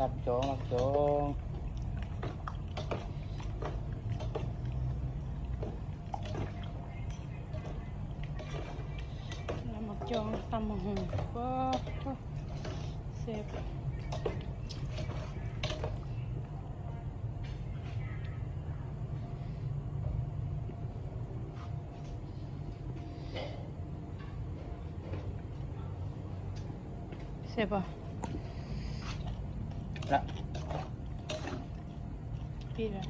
รับจองมักจองตำมะฮุงว้าวเสพเสพอ่ะละพี่ละ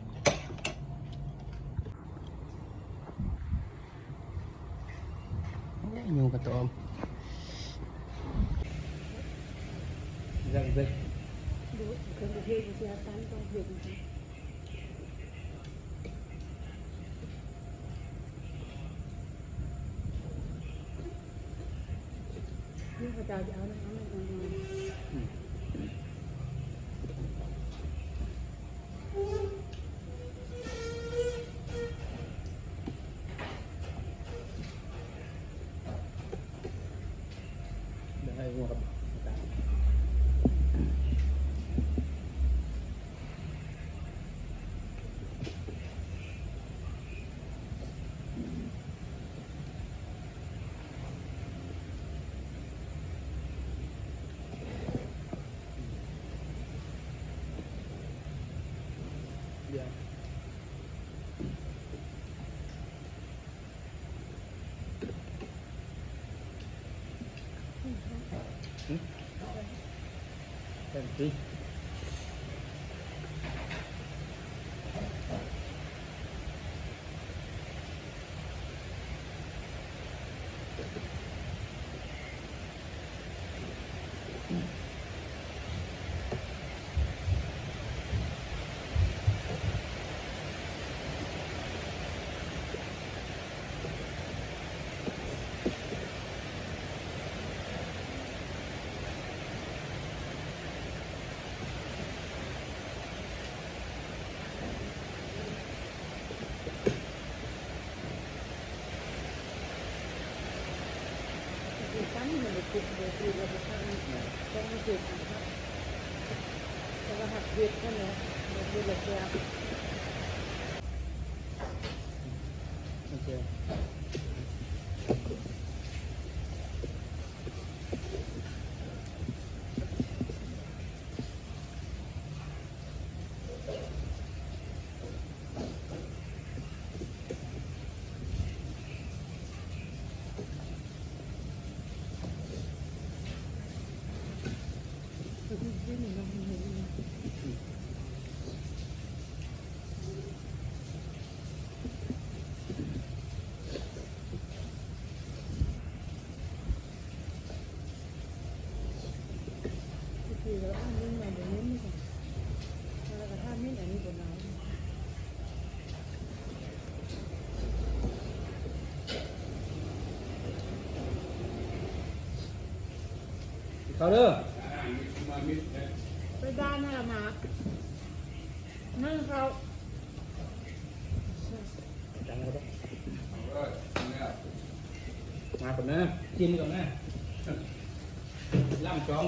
อยู่กับตัวเด็กดูคนประเทศเสียตันต้องเห็นนี่เขาจะเอาแล้วเอาได้หัวกับเดี๋ยวเป็นที่ตั้งเหมือนกลุ่มเดียวกันเราไปทำต้องมาเก็บนะครับแต่ว่าหักเห็ดนั่นแหละเราดูแลแกโอเคคือเราอันนี้มาเดี๋ยวนี้ก่อนเรากระทำนี่อันนี้บนเราเขาเด้อไปด้านหน้ามานั่งเขาจังเขาเด้อมาก่อนนะกินก่อนนะล่ำจอง